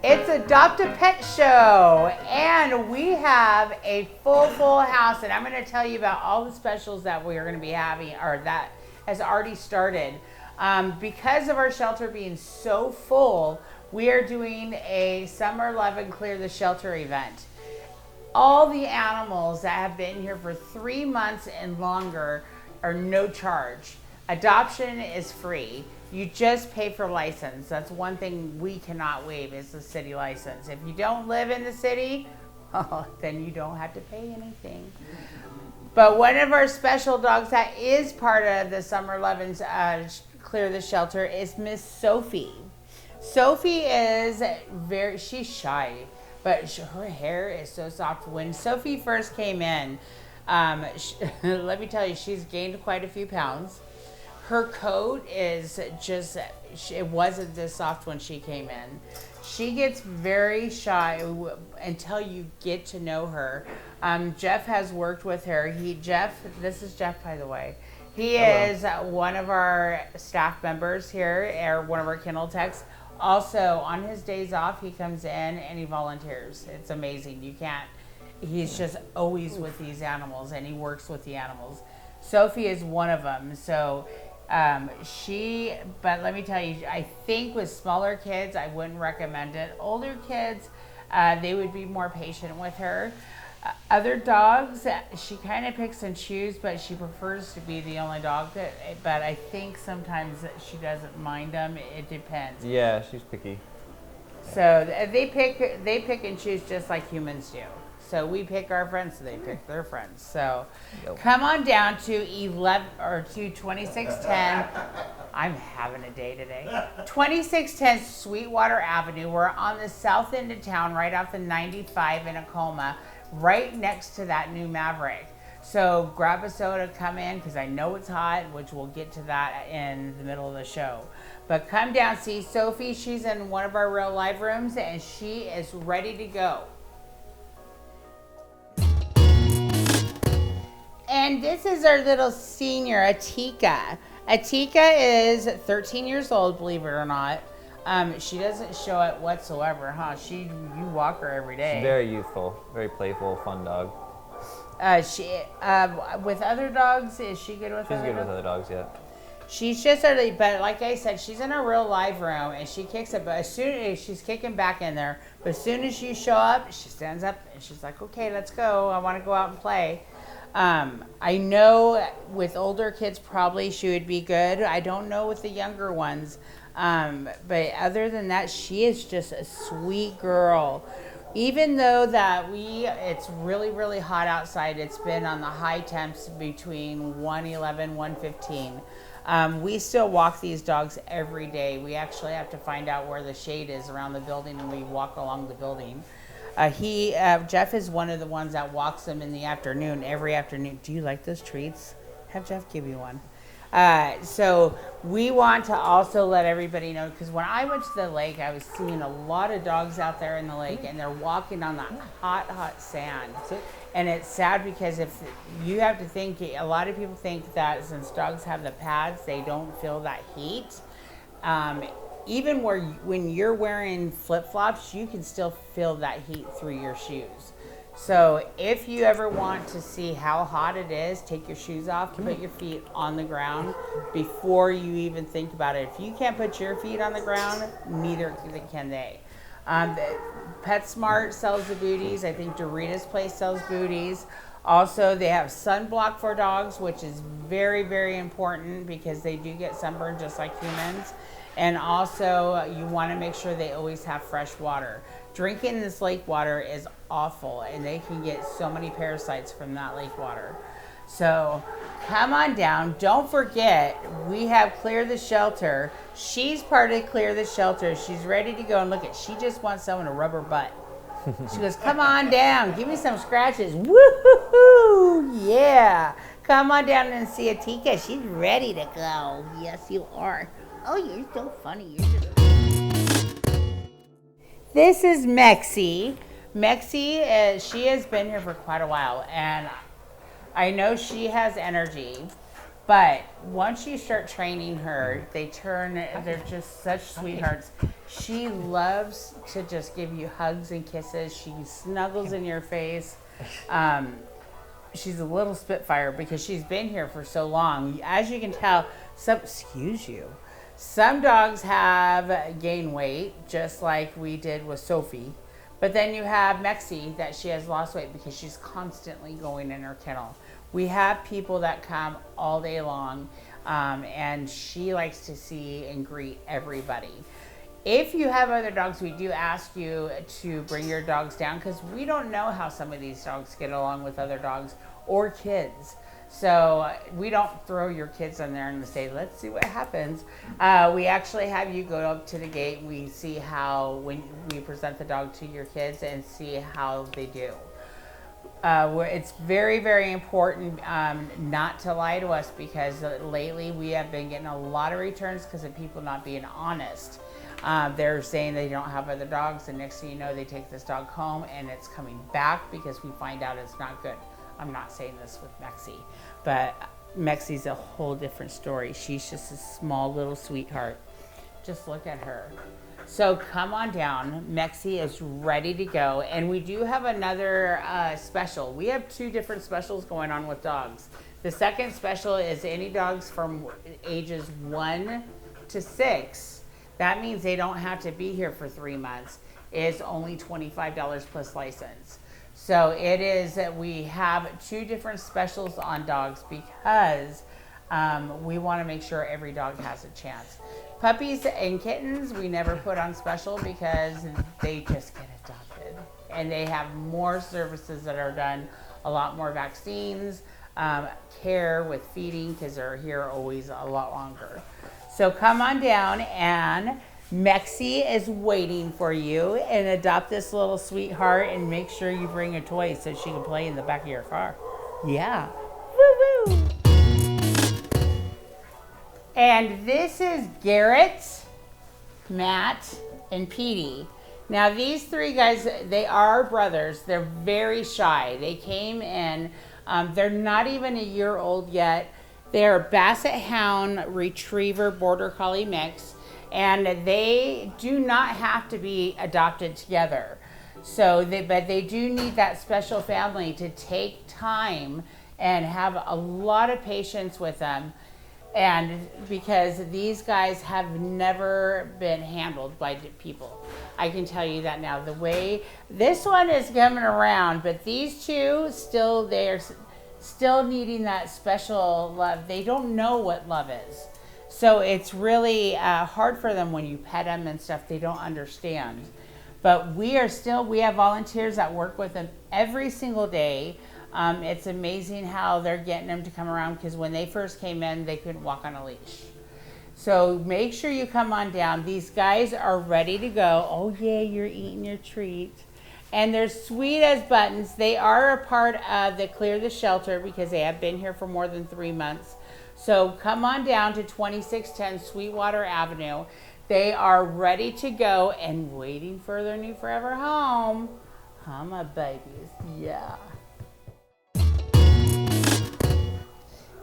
It's Adopt a Pet Show, and we have a full house, and I'm going to tell you about all the specials that we are going to be having, or that has already started. Because of our shelter being so full, we are doing a Summer 11 Clear the Shelter event. All the animals that have been here for 3 months and longer are no charge. Adoption is free. You just pay for license. That's one thing we cannot waive is the city license. If you don't live in the city, well, then you don't have to pay anything. But one of our special dogs that is part of the Summer 11's Clear the Shelter is Miss Sophie. Sophie is she's shy, but her hair is so soft. When Sophie first came in, let me tell you, she's gained quite a few pounds. Her coat is just, it wasn't this soft when she came in. She gets very shy until you get to know her. Jeff has worked with her. This is Jeff, by the way. He is one of our staff members here, or one of our kennel techs. Also, on his days off, he comes in and he volunteers. It's amazing. He's just always with these animals, and he works with the animals. Sophie is one of them. So, but let me tell you, I think with smaller kids, I wouldn't recommend it. Older kids, they would be more patient with her. Other dogs, she kind of picks and chooses, but she prefers to be the only dog. But I think sometimes she doesn't mind them. It depends. Yeah, she's picky. So they pick and choose just like humans do. So we pick our friends, so they pick their friends. So come on down to 2610. I'm having a day today. 2610 Sweetwater Avenue. We're on the south end of town, right off the 95 in Acoma, right next to that new Maverick. So grab a soda, come in, because I know it's hot, which we'll get to that in the middle of the show. But come down, see Sophie. She's in one of our real live rooms, and she is ready to go. And this is our little senior, Atika. Atika is 13 years old, believe it or not. She doesn't show it whatsoever, huh? You walk her every day. She's very youthful, very playful, fun dog. With other dogs, is she good with She's other good dogs? with other dogs, yeah. She's just early, but like I said, she's in a real live room, and she kicks it. But as soon as she's kicking back in there, but as soon as you show up, she stands up and she's like, "Okay, let's go. I want to go out and play." I know with older kids, probably she would be good. I don't know with the younger ones. But other than that, she is just a sweet girl. Even though it's really, really hot outside, it's been on the high temps between 111, 115. We still walk these dogs every day. We actually have to find out where the shade is around the building, and we walk along the building. Jeff is one of the ones that walks them in the afternoon, every afternoon. Do you like those treats? Have Jeff give you one. So we want to also let everybody know, because when I went to the lake, I was seeing a lot of dogs out there in the lake, and they're walking on that hot sand. And it's sad because if you have to think, a lot of people think that since dogs have the pads, they don't feel that heat. Even when you're wearing flip-flops, you can still feel that heat through your shoes. So if you ever want to see how hot it is, take your shoes off, put your feet on the ground before you even think about it. If you can't put your feet on the ground, neither can they. PetSmart sells the booties. I think Dorita's Place sells booties. Also, they have sunblock for dogs, which is very, very important because they do get sunburned just like humans. And also, you want to make sure they always have fresh water. Drinking this lake water is awful, and they can get so many parasites from that lake water. So come on down. Don't forget, we have Clear the Shelter. She's part of Clear the Shelter. She's ready to go, and she just wants someone to rub her butt. She goes, "Come on down, give me some scratches." Woo-hoo-hoo, yeah. Come on down and see Atika. She's ready to go. Yes, you are. Oh, you're so funny. This is Mexi. Mexi, she has been here for quite a while, and I know she has energy. But once you start training her, they're just such sweethearts. She loves to just give you hugs and kisses. She snuggles in your face. She's a little spitfire because she's been here for so long. As you can tell, some dogs have gained weight, just like we did with Sophie. But then you have Mexi that she has lost weight because she's constantly going in her kennel. We have people that come all day long, and she likes to see and greet everybody. If you have other dogs, we do ask you to bring your dogs down because we don't know how some of these dogs get along with other dogs or kids. So we don't throw your kids in there and say, let's see what happens. We actually have you go up to the gate. We see how, when we present the dog to your kids and see how they do. It's very, very important not to lie to us because lately we have been getting a lot of returns because of people not being honest. They're saying they don't have other dogs, and next thing you know, they take this dog home and it's coming back because we find out it's not good. I'm not saying this with Mexi, but Mexi's a whole different story. She's just a small little sweetheart. Just look at her. So come on down. Mexi is ready to go. And we do have another special. We have 2 different specials going on with dogs. The second special is any dogs from ages 1 to 6. That means they don't have to be here for 3 months. It's only $25 plus license. So it is that we have 2 different specials on dogs because we want to make sure every dog has a chance. Puppies and kittens, we never put on special because they just get adopted. And they have more services that are done, a lot more vaccines, care with feeding because they're here always a lot longer. So come on down, and Mexi is waiting for you, and adopt this little sweetheart and make sure you bring a toy so she can play in the back of your car. Yeah. Woo woo. And this is Garrett, Matt, and Petey. Now these 3 guys, they are brothers. They're very shy. They came in, they're not even a year old yet. They're Basset Hound Retriever Border Collie mix, and they do not have to be adopted together. So, but they do need that special family to take time and have a lot of patience with them. And because these guys have never been handled by people. I can tell you that now. The way this one is coming around, but these 2 still, they're still needing that special love. They don't know what love is. So it's really hard for them when you pet them and stuff. They don't understand. But we have volunteers that work with them every single day. It's amazing how they're getting them to come around because when they first came in, they couldn't walk on a leash. So make sure you come on down. These guys are ready to go. Oh yeah, you're eating your treat. And they're sweet as buttons. They are a part of the Clear the Shelter because they have been here for more than 3 months. So come on down to 2610 Sweetwater Avenue. They are ready to go and waiting for their new forever home. Huh, my babies? Yeah.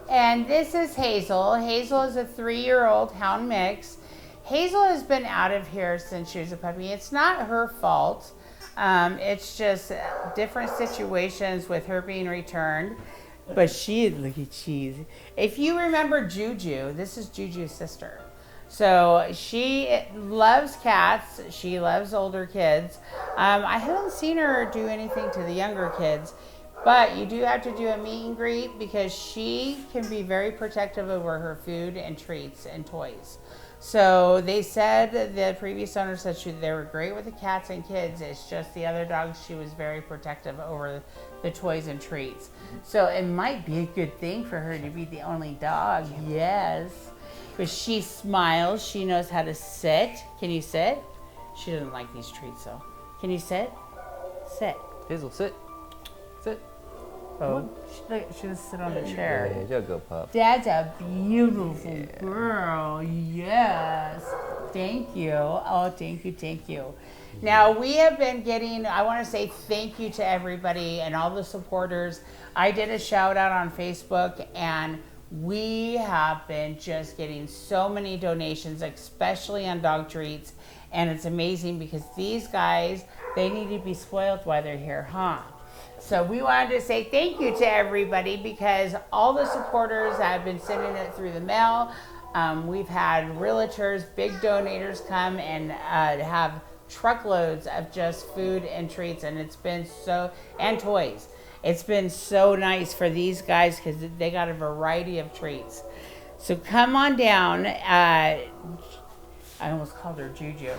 And this is Hazel. Hazel is a 3-year-old hound mix. Hazel has been out of here since she was a puppy. It's not her fault. It's just different situations with her being returned. But look at cheese. If you remember Juju, this is Juju's sister. So she loves cats. She loves older kids. I haven't seen her do anything to the younger kids. But you do have to do a meet and greet because she can be very protective over her food and treats and toys. So they said, the previous owner said they were great with the cats and kids. It's just the other dogs, she was very protective over the toys and treats. So it might be a good thing for her to be the only dog. Yes. But she smiles. She knows how to sit. Can you sit? She doesn't like these treats though. Can you sit? Sit. Hazel, sit. Sit. Oh, she doesn't sit on the chair. Yeah, you'll go, pup. That's a beautiful girl. Yes. Thank you. Oh, thank you. Thank you. Now, we have been getting, I want to say thank you to everybody and all the supporters. I did a shout out on Facebook, and We have been just getting so many donations, especially on dog treats. And it's amazing because these guys, they need to be spoiled while they're here, huh? So we wanted to say thank you to everybody because all the supporters that have been sending it through the mail. We've had realtors, big donators come and have truckloads of just food and treats, and it's been and toys. It's been so nice for these guys because they got a variety of treats. So come on down. I almost called her Juju.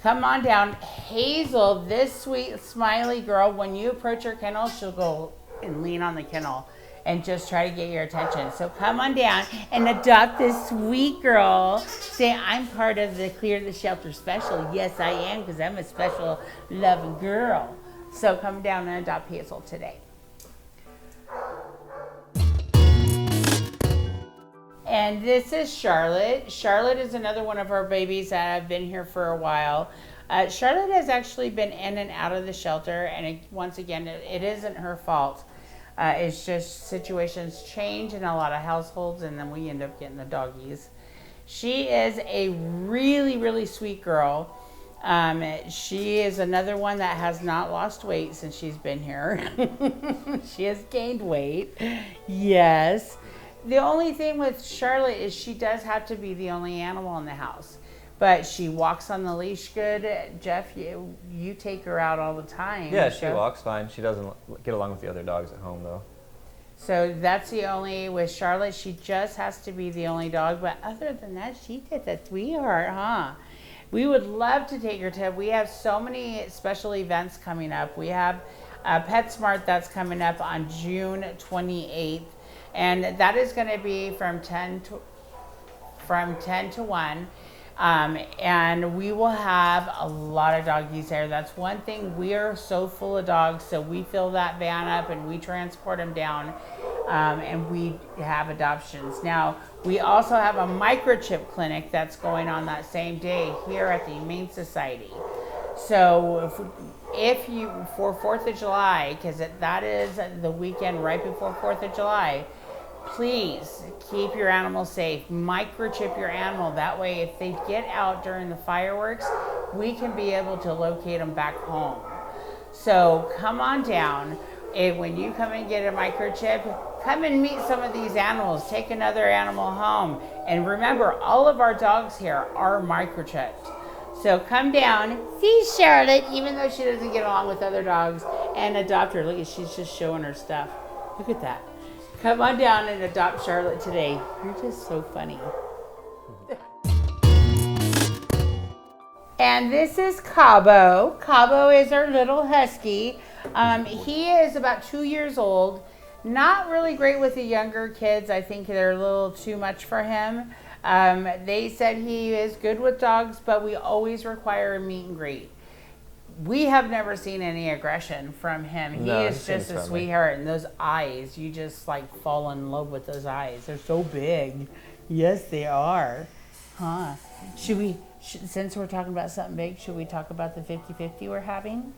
Come on down. Hazel, this sweet, smiley girl, when you approach her kennel, she'll go and lean on the kennel and just try to get your attention. So come on down and adopt this sweet girl. Say, I'm part of the Clear the Shelter special. Yes, I am, because I'm a special loving girl. So come down and adopt Hazel today. And this is Charlotte. Charlotte is another one of our babies that have been here for a while. Charlotte has actually been in and out of the shelter, and once again, it isn't her fault. It's just situations change in a lot of households, and then we end up getting the doggies. She is a really, really sweet girl. She is another one that has not lost weight since she's been here. She has gained weight. Yes. The only thing with Charlotte is she does have to be the only animal in the house. But she walks on the leash good. Jeff, you take her out all the time. Yeah, she walks fine. She doesn't get along with the other dogs at home, though. So that's the only, with Charlotte, she just has to be the only dog. But other than that, she did a sweetheart, huh? We would love to take her to, we have so many special events coming up. We have PetSmart that's coming up on June 28th. And that is going to be from 10 to 1. And we will have a lot of doggies there. That's one thing. We are so full of dogs, so we fill that van up and we transport them down, and we have adoptions. Now, we also have a microchip clinic that's going on that same day here at the Humane Society. So if you, for 4th of July, because that is the weekend right before 4th of July, please keep your animal safe. Microchip your animal. That way, if they get out during the fireworks, we can be able to locate them back home. So come on down. When you come and get a microchip, come and meet some of these animals. Take another animal home. And remember, all of our dogs here are microchipped. So come down, see Charlotte, even though she doesn't get along with other dogs, and adopt her. Look, she's just showing her stuff. Look at that. Come on down and adopt Charlotte today. You're just so funny. And this is Cabo. Cabo is our little husky. He is about 2 years old. Not really great with the younger kids. I think they're a little too much for him. They said he is good with dogs, but we always require a meet and greet. We have never seen any aggression from him. No, he is just a sweetheart, and those eyes, you just like fall in love with those eyes. They're so big. Yes, they are. Huh? Since we're talking about something big, should we talk about the 50-50 we're having?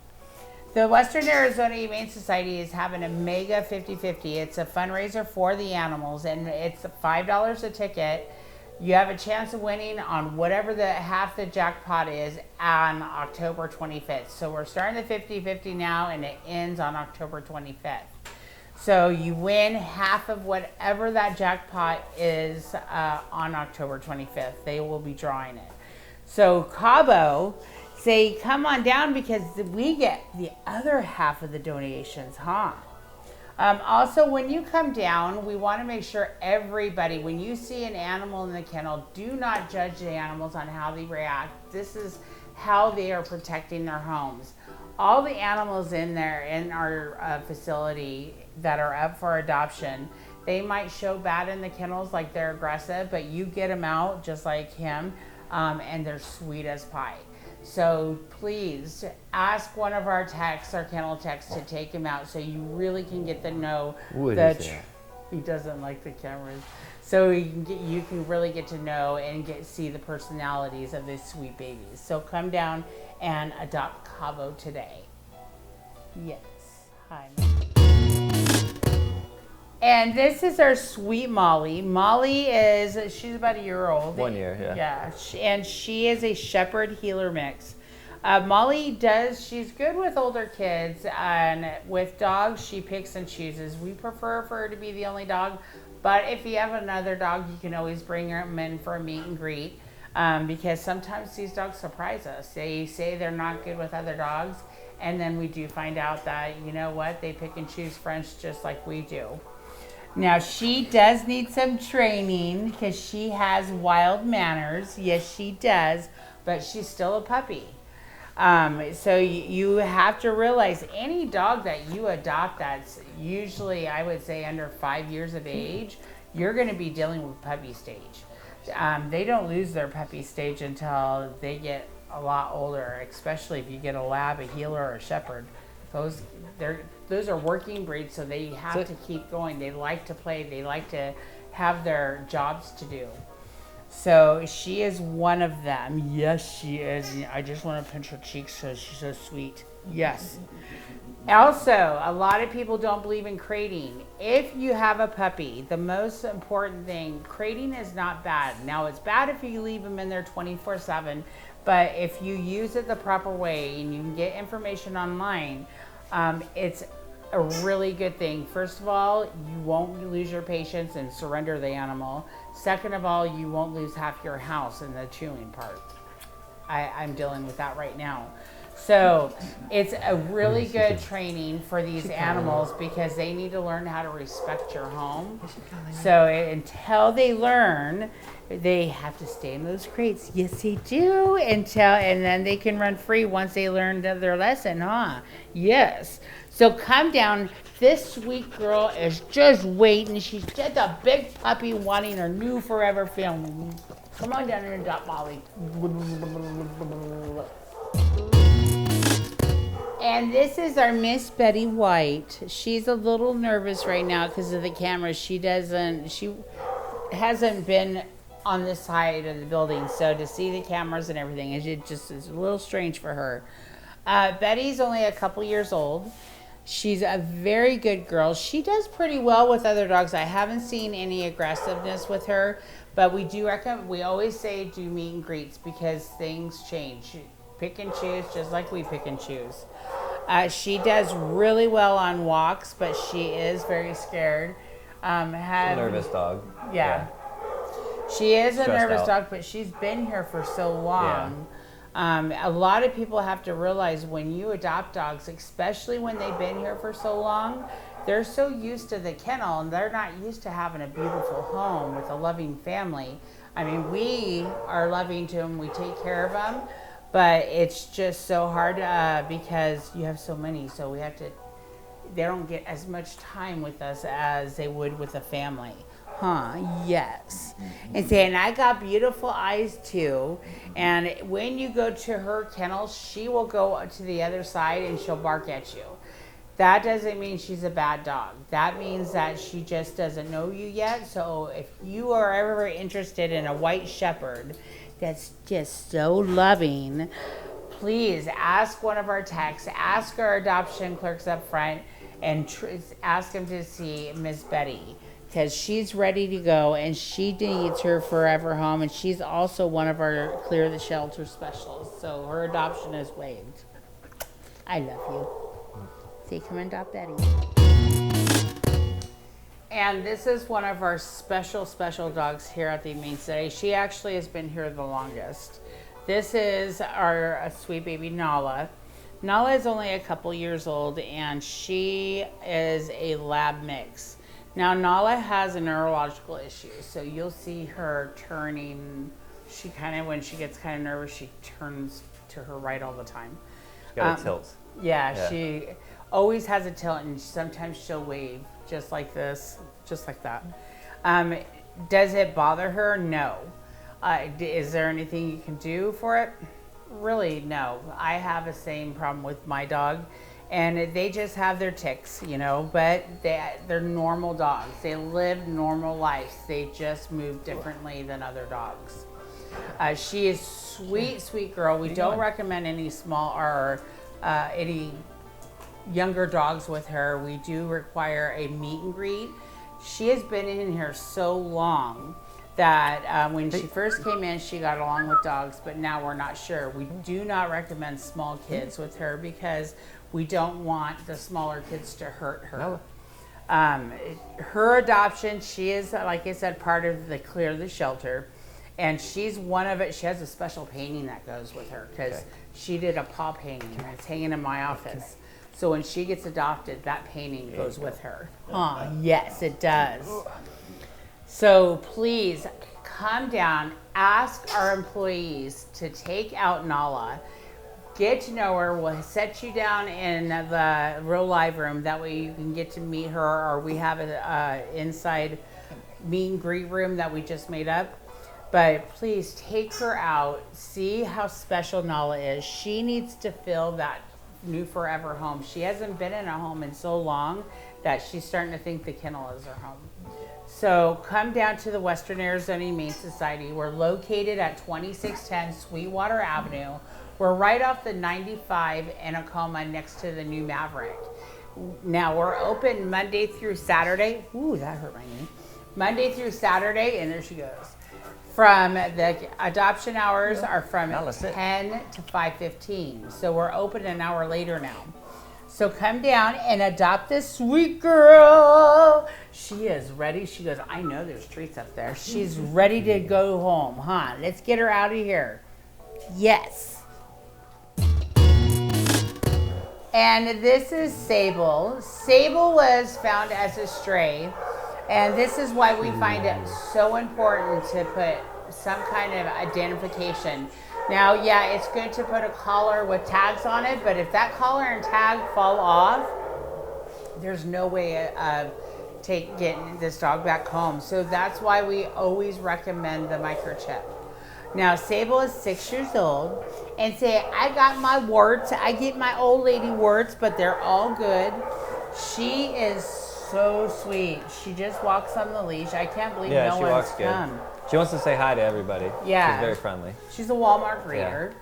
The Western Arizona Humane Society is having a mega 50-50. It's a fundraiser for the animals, and it's $5 a ticket. You have a chance of winning on whatever half the jackpot is on October 25th. So we're starting the 50-50 now, and it ends on October 25th. So you win half of whatever that jackpot is on October 25th. They will be drawing it. So Cabo, say, come on down because we get the other half of the donations, huh? Also, when you come down, we want to make sure everybody, when you see an animal in the kennel, do not judge the animals on how they react. This is how they are protecting their homes. All the animals in our facility that are up for adoption, they might show bad in the kennels, like they're aggressive, but you get them out just like him, and they're sweet as pie. So please ask one of our techs, our kennel techs, to take him out so you really can get to know he doesn't like the cameras. So you can really get to know and see the personalities of these sweet babies. So come down and adopt Cabo today. Yes. Hi. And this is our sweet Molly. She's about a year old. 1 year, yeah. Yeah, and she is a Shepherd Heeler mix. She's good with older kids, and with dogs, she picks and chooses. We prefer for her to be the only dog, but if you have another dog, you can always bring them in for a meet and greet, because sometimes these dogs surprise us. They say they're not good with other dogs, and then we do find out that, you know what, they pick and choose friends just like we do. Now, she does need some training because she has wild manners. Yes, she does, but she's still a puppy. So you have to realize any dog that you adopt that's usually, I would say, under 5 years of age, you're going to be dealing with puppy stage. They don't lose their puppy stage until they get a lot older, especially if you get a lab, a heeler, or a shepherd. Those are working breeds, so they have to keep going. They like to play. They like to have their jobs to do. So she is one of them. Yes, she is. I just want to pinch her cheeks because she's so sweet. Yes. Also, a lot of people don't believe in crating. If you have a puppy, the most important thing, crating is not bad. Now, it's bad if you leave them in there 24/7, but if you use it the proper way and you can get information online, it's a really good thing. First of all, you won't lose your patience and surrender the animal. Second of all, you won't lose half your house in the chewing part. I'm dealing with that right now. So it's a really good training for these animals because they need to learn how to respect your home. So until they learn, they have to stay in those crates. Yes, they do. And then they can run free once they learn their lesson, huh? Yes. So come down. This sweet girl is just waiting. She's just a big puppy wanting her new forever family. Come on down and adopt Molly. And this is our Miss Betty White. She's a little nervous right now because of the camera. She hasn't been on this side of the building, so to see the cameras and everything, it just is a little strange for her. Betty's only a couple years old. She's a very good girl. She does pretty well with other dogs. I haven't seen any aggressiveness with her, but we always say do meet and greets because things change. Pick and choose just like we pick and choose. She does really well on walks, but she is very scared. A nervous dog. Yeah. She is a nervous out. dog, but she's been here for so long. A lot of people have to realize when you adopt dogs, especially when they've been here for so long, they're so used to the kennel and they're not used to having a beautiful home with a loving family. I mean, we are loving to them, we take care of them, but it's just so hard because you have so many, so they don't get as much time with us as they would with a family. Huh, yes. And I got beautiful eyes too. And when you go to her kennel, she will go to the other side and she'll bark at you. That doesn't mean she's a bad dog. That means that she just doesn't know you yet. So if you are ever interested in a white shepherd that's just so loving, please ask one of our techs, ask our adoption clerks up front, and ask them to see Miss Betty. Because she's ready to go and she needs her forever home, and she's also one of our Clear the Shelter specialists, so her adoption is waived. I love you. See, come and adopt Betty. And this is one of our special dogs here at the Humane Society. She actually has been here the longest. This is our sweet baby Nala. Nala is only a couple years old and she is a lab mix. Now, Nala has a neurological issue, so you'll see her turning. When she gets kind of nervous, she turns to her right all the time. She's got a tilt. Yeah, she always has a tilt, and sometimes she'll wave just like this, just like that. Does it bother her? No. Is there anything you can do for it? Really, no. I have the same problem with my dog. And they just have their tics, but they're normal dogs. They live normal lives. They just move differently than other dogs. She is sweet girl. We don't recommend any small or any younger dogs with her. We do require a meet and greet She has been in here so long that when she first came in, she got along with dogs, but now we're not sure. We do not recommend small kids with her because we don't want the smaller kids to hurt her. No. Her adoption, she is, like I said, part of the Clear the Shelter, and she's one of it. She has a special painting that goes with her because she did a paw painting and it's hanging in my office. So when she gets adopted, that painting goes with her. Yes, it does. So please come down, ask our employees to take out Nala, get to know her. We'll set you down in the real live room. That way you can get to meet her, or we have an inside meet and greet room that we just made up. But please take her out, see how special Nala is. She needs to feel that new forever home. She hasn't been in a home in so long that she's starting to think the kennel is her home. So come down to the Western Arizona Humane Society. We're located at 2610 Sweetwater Avenue. We're right off the 95 in Acoma next to the new Maverick. Now we're open Monday through Saturday. Ooh, that hurt my knee. Monday through Saturday, and there she goes. From the adoption hours are from 10 to 5:15. So we're open an hour later now. So come down and adopt this sweet girl. She is ready. She goes, I know there's treats up there. She's ready to go home, huh? Let's get her out of here. Yes. And this is Sable. Sable was found as a stray. And this is why we find it so important to put some kind of identification. Now, yeah, it's good to put a collar with tags on it, but if that collar and tag fall off, there's no way of getting this dog back home. So that's why we always recommend the microchip. Now, Sable is 6 years old, and say, I got my warts, I get my old lady warts, but they're all good. She is so sweet. She just walks on the leash. I can't believe no one's come. She wants to say hi to everybody. Yeah. She's very friendly. She's a Walmart greeter.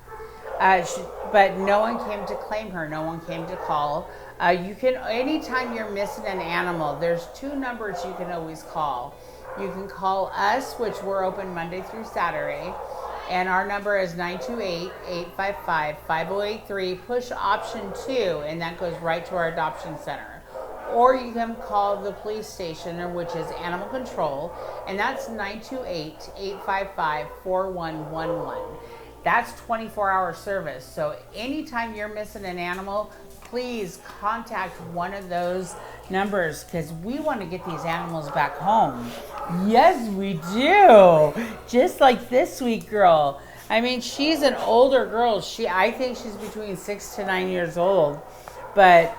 Yeah. But no one came to claim her. No one came to call. You can, anytime you're missing an animal, there's 2 numbers you can always call. You can call us, which we're open Monday through Saturday. And our number is 928-855-5083. Push option 2, and that goes right to our adoption center. Or you can call the police station, which is Animal Control, and that's 928-855-4111. That's 24-hour service. So anytime you're missing an animal, please contact one of those numbers because we want to get these animals back home. Yes, we do. Just like this sweet girl. I mean, she's an older girl. I think she's between 6 to 9 years old, but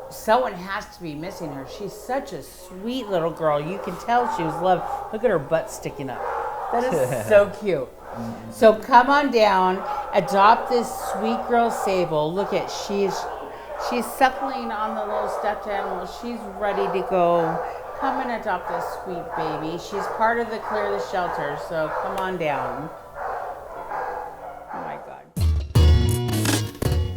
someone has to be missing her. She's such a sweet little girl. You can tell she was loved. Look at her butt sticking up. That is so cute. So come on down, adopt this sweet girl Sable. Look at, she's suckling on the little stuffed animal. She's ready to go. Come and adopt this sweet baby. She's part of the Clear the Shelter, so come on down. Oh my God.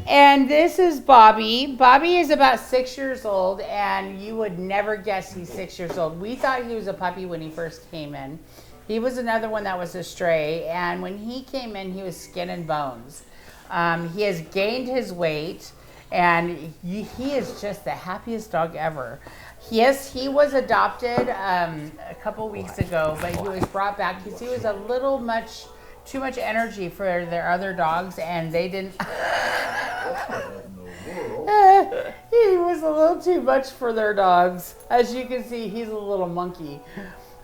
And this is Bobby. Bobby is about 6 years old, and you would never guess he's 6 years old. We thought he was a puppy when he first came in. He was another one that was a stray, and when he came in, he was skin and bones. He has gained his weight, and he is just the happiest dog ever. Yes, he was adopted a couple weeks ago, but he was brought back because he was a little too much energy for their other dogs, and they didn't. He was a little too much for their dogs. As you can see, he's a little monkey.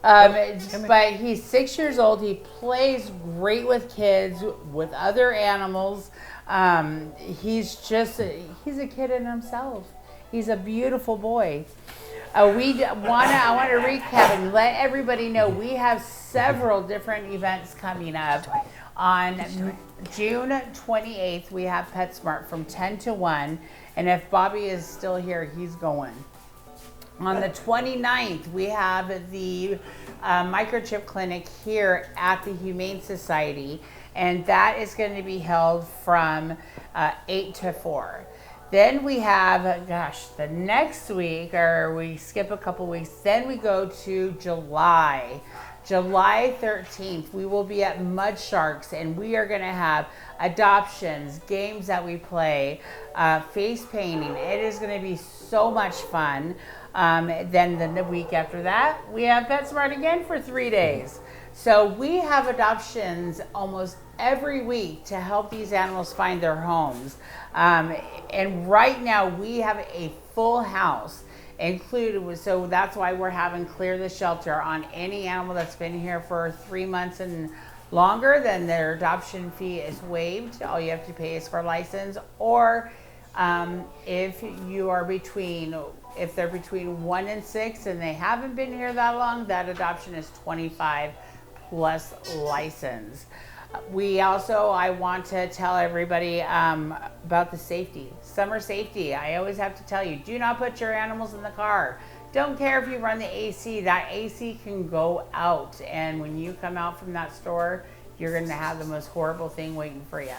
But he's 6 years old. He plays great with kids, with other animals. He's a kid in himself. He's a beautiful boy. I want to recap and let everybody know we have several different events coming up. On June 28th, we have PetSmart from 10 to 1. And if Bobby is still here, he's going. On the 29th, we have the microchip clinic here at the Humane Society, and that is going to be held from 8 to 4. Then we have, gosh, the next week, or we skip a couple weeks, then we go to July. July 13th, we will be at Mud Sharks, and we are going to have adoptions, games that we play, face painting. It is going to be so much fun. Then the week after that, we have PetSmart again for 3 days. So we have adoptions almost every week to help these animals find their homes. And right now we have a full house included. So that's why we're having Clear the Shelter on any animal that's been here for 3 months and longer. Then their adoption fee is waived. All you have to pay is for license, or if you are if they're between 1 and 6 and they haven't been here that long, that adoption is 25 plus license. I want to tell everybody about the safety. Summer safety. I always have to tell you, do not put your animals in the car. Don't care if you run the AC. That AC can go out, and when you come out from that store, you're going to have the most horrible thing waiting for you.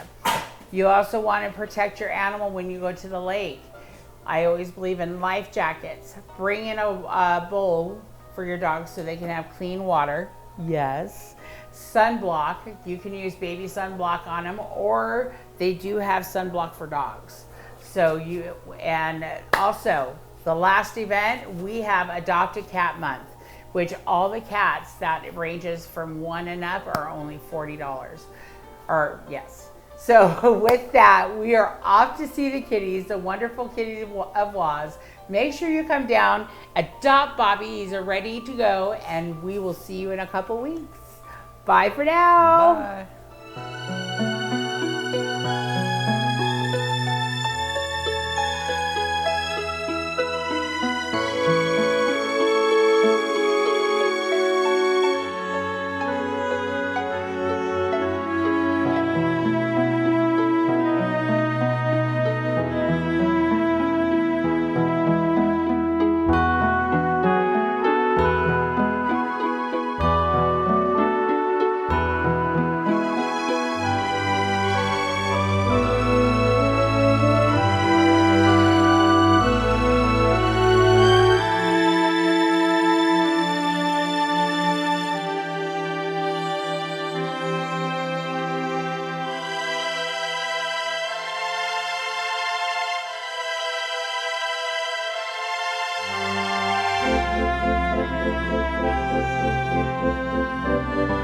You also want to protect your animal when you go to the lake. I always believe in life jackets. Bring in a bowl for your dogs so they can have clean water. Yes. Sunblock. You can use baby sunblock on them, or they do have sunblock for dogs. And also the last event, we have Adopt a Cat Month, which all the cats that ranges from 1 and up are only $40. Yes. So with that, we are off to see the kitties, the wonderful kitties of Waz. Make sure you come down, adopt Bobby. He's ready to go, and we will see you in a couple weeks. Bye for now. Bye. Thank you.